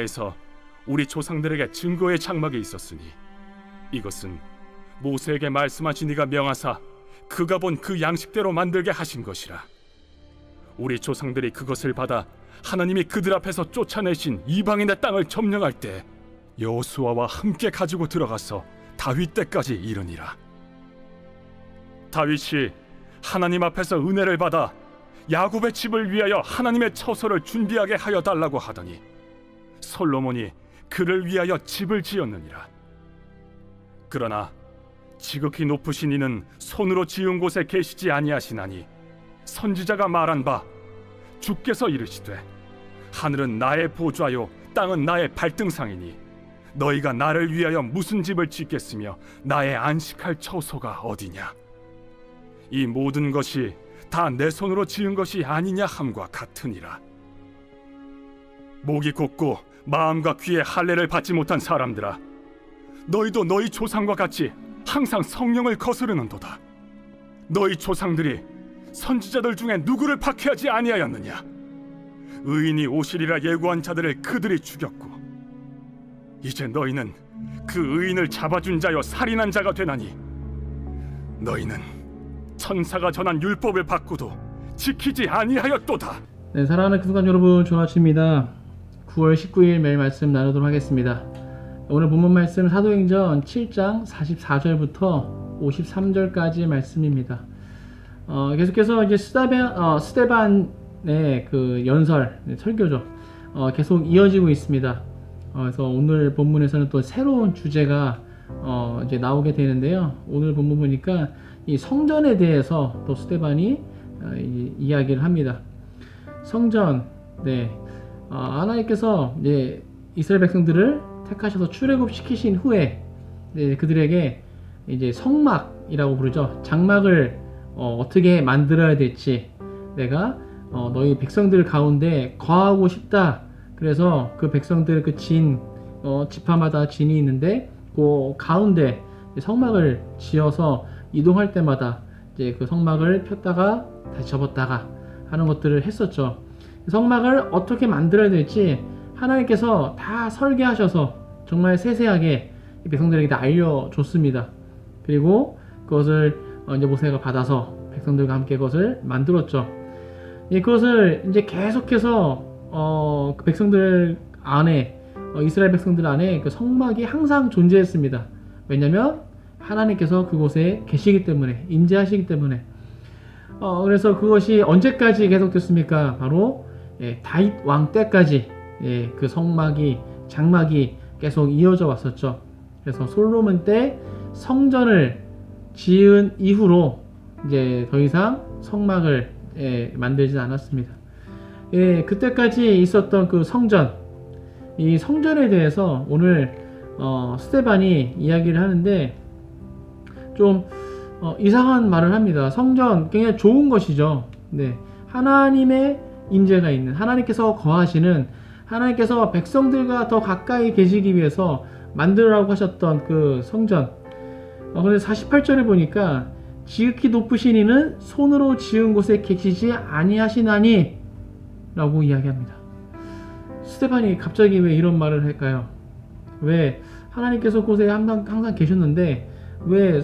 땅에서 우리 조상들에게 증거의 장막이 있었으니 이것은 모세에게 말씀하신 이가 명하사 그가 본 그 양식대로 만들게 하신 것이라. 우리 조상들이 그것을 받아 하나님이 그들 앞에서 쫓아내신 이방인의 땅을 점령할 때 여호수아와 함께 가지고 들어가서 다윗 때까지 이르니라. 다윗이 하나님 앞에서 은혜를 받아 야곱의 집을 위하여 하나님의 처소를 준비하게 하여 달라고 하더니 솔로몬이 그를 위하여 집을 지었느니라. 그러나 지극히 높으신 이는 손으로 지은 곳에 계시지 아니하시나니 선지자가 말한 바 주께서 이르시되 하늘은 나의 보좌요 땅은 나의 발등상이니 너희가 나를 위하여 무슨 집을 짓겠으며 나의 안식할 처소가 어디냐. 이 모든 것이 다 내 손으로 지은 것이 아니냐 함과 같으니라. 목이 곧고 마음과 귀에 할례를 받지 못한 사람들아, 너희도 너희 조상과 같이 항상 성령을 거스르는도다. 너희 조상들이 선지자들 중에 누구를 박해하지 아니하였느냐. 의인이 오시리라 예고한 자들을 그들이 죽였고 이제 너희는 그 의인을 잡아준 자여 살인한 자가 되나니 너희는 천사가 전한 율법을 받고도 지키지 아니하였도다. 네, 사랑하는 교수관 여러분, 좋은 아침입니다. 9월 19일 매일 말씀 나누도록 하겠습니다. 오늘 본문 말씀 사도행전 7장 44절부터 53절까지의 말씀입니다. 계속해서 이제 스데반의 그 연설, 설교죠. 계속 이어지고 있습니다. 그래서 오늘 본문에서는 또 새로운 주제가 이제 나오게 되는데요. 오늘 본문 보니까 이 성전에 대해서 또 스데반이 이야기를 합니다. 성전, 네, 하나님께서 이제 이스라엘 백성들을 택하셔서 출애굽시키신 후에 그들에게 이제 성막이라고 부르죠. 장막을 어떻게 만들어야 될지 내가 너희 백성들 가운데 거하고 싶다. 그래서 그 백성들 그 지파마다 진이 있는데 그 가운데 성막을 지어서 이동할 때마다 이제 그 성막을 폈다가 다시 접었다가 하는 것들을 했었죠. 성막을 어떻게 만들어야 될지 하나님께서 다 설계하셔서 정말 세세하게 백성들에게 다 알려줬습니다. 그리고 그것을 이제 모세가 받아서 백성들과 함께 그것을 만들었죠. 그것을 이제 계속해서 그 백성들 안에 이스라엘 백성들 안에 그 성막이 항상 존재했습니다. 왜냐하면 하나님께서 그곳에 계시기 때문에, 임재하시기 때문에. 그래서 그것이 언제까지 계속됐습니까? 바로 다윗 왕 때까지 그 성막이, 장막이 계속 이어져 왔었죠. 그래서 솔로몬 때 성전을 지은 이후로 이제 더 이상 성막을 만들지 않았습니다. 그때까지 있었던 그 성전, 이 성전에 대해서 오늘 스데반이 이야기를 하는데 좀 이상한 말을 합니다. 성전 굉장히 좋은 것이죠. 네, 하나님의 임재가 있는, 하나님께서 거하시는, 하나님께서 백성들과 더 가까이 계시기 위해서 만들라고 하셨던 그 성전. 그런데 48절에 보니까 지극히 높으신 이는 손으로 지은 곳에 계시지 아니하시나니 라고 이야기합니다. 스데반이 갑자기 왜 이런 말을 할까요? 왜 하나님께서 그곳에 항상 계셨는데 왜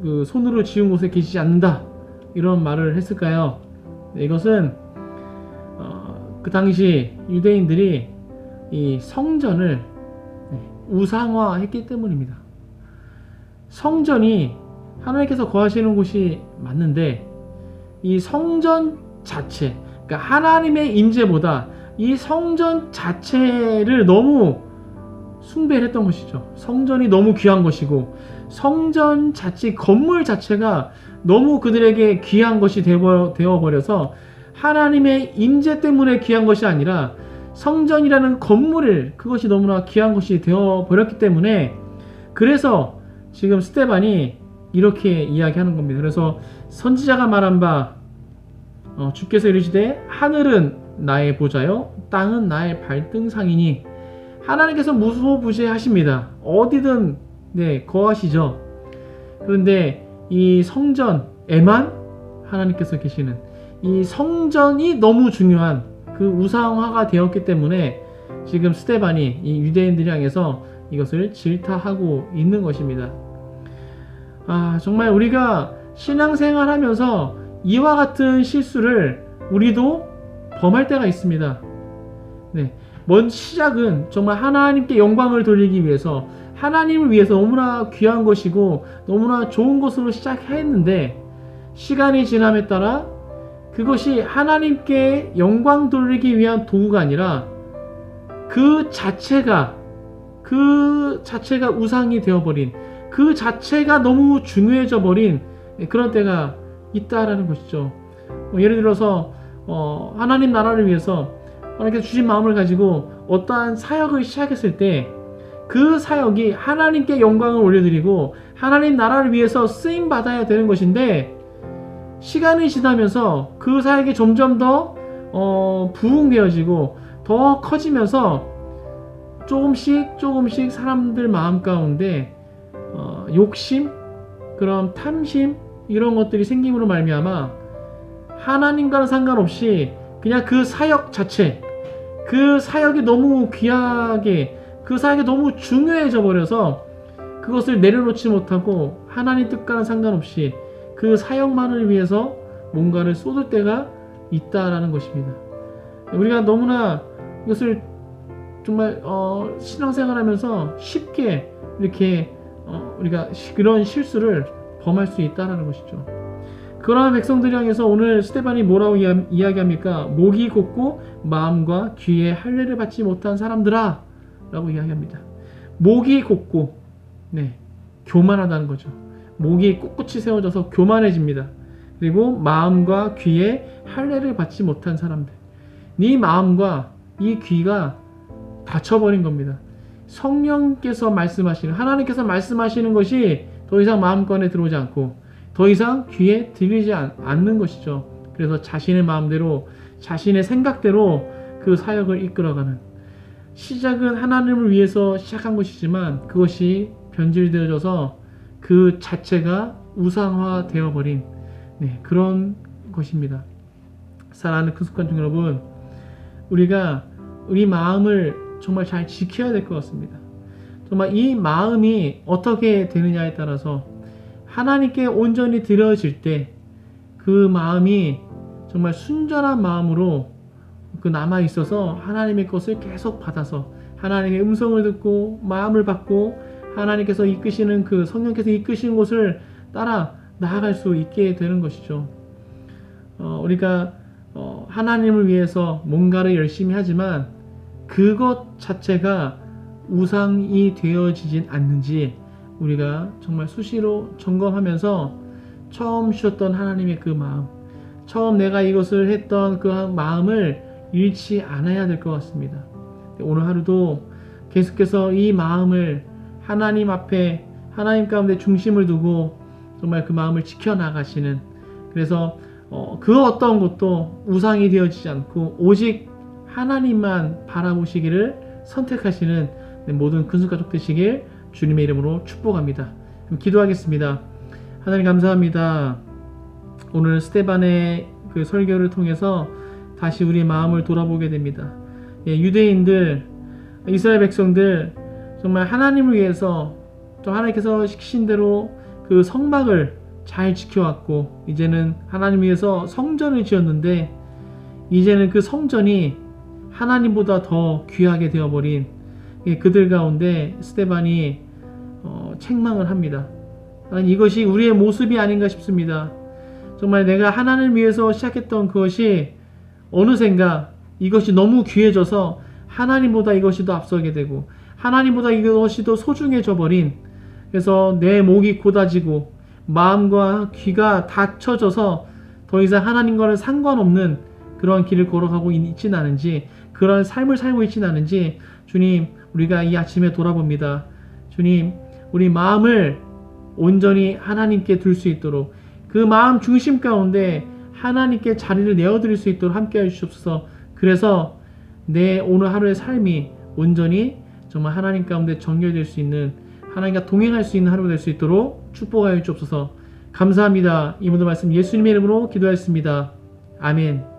그 손으로 지은 곳에 계시지 않는다 이런 말을 했을까요? 이것은 그 당시 유대인들이 이 성전을 우상화했기 때문입니다. 성전이 하나님께서 거하시는 곳이 맞는데 이 성전 자체, 그러니까 하나님의 임재보다 이 성전 자체를 너무 숭배를 했던 것이죠. 성전이 너무 귀한 것이고 성전 자체, 건물 자체가 너무 그들에게 귀한 것이 되어버려서 하나님의 임재 때문에 귀한 것이 아니라 성전이라는 건물을, 그것이 너무나 귀한 것이 되어버렸기 때문에, 그래서 지금 스데반이 이렇게 이야기하는 겁니다. 그래서 선지자가 말한 바 주께서 이르시되 하늘은 나의 보좌요 땅은 나의 발등상이니, 하나님께서 무소부재하십니다. 어디든 거하시죠. 그런데 이 성전에만 하나님께서 계시는, 이 성전이 너무 중요한 그 우상화가 되었기 때문에 지금 스데반이 이 유대인들 향해서 이것을 질타하고 있는 것입니다. 정말 우리가 신앙생활 하면서 이와 같은 실수를 우리도 범할 때가 있습니다. 네. 먼 시작은 정말 하나님께 영광을 돌리기 위해서, 하나님을 위해서 너무나 귀한 것이고 너무나 좋은 것으로 시작했는데, 시간이 지남에 따라 그것이 하나님께 영광 돌리기 위한 도구가 아니라 그 자체가 우상이 되어버린, 그 자체가 너무 중요해져 버린 그런 때가 있다라는 것이죠. 예를 들어서 하나님 나라를 위해서 하나님께서 주신 마음을 가지고 어떠한 사역을 시작했을 때 그 사역이 하나님께 영광을 올려드리고 하나님 나라를 위해서 쓰임 받아야 되는 것인데, 시간이 지나면서 그 사역이 점점 더 부흥되어지고 더 커지면서 조금씩 사람들 마음 가운데 욕심, 그런 탐심, 이런 것들이 생김으로 말미암아 하나님과는 상관없이 그냥 그 사역 자체, 그 사역이 너무 귀하게, 그 사역이 너무 중요해져 버려서 그것을 내려놓지 못하고 하나님 뜻과는 상관없이 그 사역만을 위해서 뭔가를 쏟을 때가 있다라는 것입니다. 우리가 너무나 이것을 정말 신앙생활하면서 쉽게 이렇게 우리가 그런 실수를 범할 수 있다라는 것이죠. 그러한 백성들 향해서 오늘 스데반이 뭐라고 이야기합니까? 목이 곧고 마음과 귀에 할례를 받지 못한 사람들아 라고 이야기합니다. 목이 곧고, 교만하다는 거죠. 목이 꿋꿋이 세워져서 교만해집니다. 그리고 마음과 귀에 할례를 받지 못한 사람들, 네 마음과 이 귀가 닫혀버린 겁니다. 성령께서 말씀하시는, 하나님께서 말씀하시는 것이 더 이상 마음권에 들어오지 않고 더 이상 귀에 들리지 않는 것이죠. 그래서 자신의 마음대로, 자신의 생각대로 그 사역을 이끌어가는, 시작은 하나님을 위해서 시작한 것이지만 그것이 변질되어져서 그 자체가 우상화 되어버린 그런 것입니다. 사랑하는 큰숙한 여러분, 우리가 우리 마음을 정말 잘 지켜야 될 것 같습니다. 정말 이 마음이 어떻게 되느냐에 따라서 하나님께 온전히 드려질 때 그 마음이 정말 순전한 마음으로 남아 있어서 하나님의 것을 계속 받아서 하나님의 음성을 듣고 마음을 받고 하나님께서 이끄시는, 그 성령께서 이끄시는 곳을 따라 나아갈 수 있게 되는 것이죠. 우리가 하나님을 위해서 뭔가를 열심히 하지만 그것 자체가 우상이 되어지진 않는지 우리가 정말 수시로 점검하면서 처음 주셨던 하나님의 그 마음, 처음 내가 이것을 했던 그 마음을 잃지 않아야 될 것 같습니다. 오늘 하루도 계속해서 이 마음을 하나님 앞에, 하나님 가운데 중심을 두고 정말 그 마음을 지켜나가시는, 그래서 그 어떤 것도 우상이 되어지지 않고 오직 하나님만 바라보시기를 선택하시는 모든 큰숙가족 되시길 주님의 이름으로 축복합니다. 그럼 기도하겠습니다. 하나님 감사합니다. 오늘 스데반의 그 설교를 통해서 다시 우리 마음을 돌아보게 됩니다. 유대인들, 이스라엘 백성들 정말 하나님을 위해서 또 하나님께서 시키신 대로 그 성막을 잘 지켜왔고, 이제는 하나님 위해서 성전을 지었는데 이제는 그 성전이 하나님보다 더 귀하게 되어버린 그들 가운데 스데반이 책망을 합니다. 이것이 우리의 모습이 아닌가 싶습니다. 정말 내가 하나님을 위해서 시작했던 그것이 어느샌가 이것이 너무 귀해져서 하나님보다 이것이 더 앞서게 되고 하나님보다 이것이 더 소중해져 버린, 그래서 내 목이 곧아지고 마음과 귀가 닫혀져서 더 이상 하나님과는 상관없는 그런 길을 걸어가고 있진 않은지, 그런 삶을 살고 있진 않은지 주님, 우리가 이 아침에 돌아봅니다. 주님, 우리 마음을 온전히 하나님께 둘 수 있도록, 그 마음 중심 가운데 하나님께 자리를 내어드릴 수 있도록 함께해 주시옵소서. 그래서 내 오늘 하루의 삶이 온전히 정말 하나님 가운데 정결될 수 있는, 하나님과 동행할 수 있는 하루가 될 수 있도록 축복하여 주옵소서. 감사합니다. 이 모든 말씀 예수님의 이름으로 기도하였습니다. 아멘.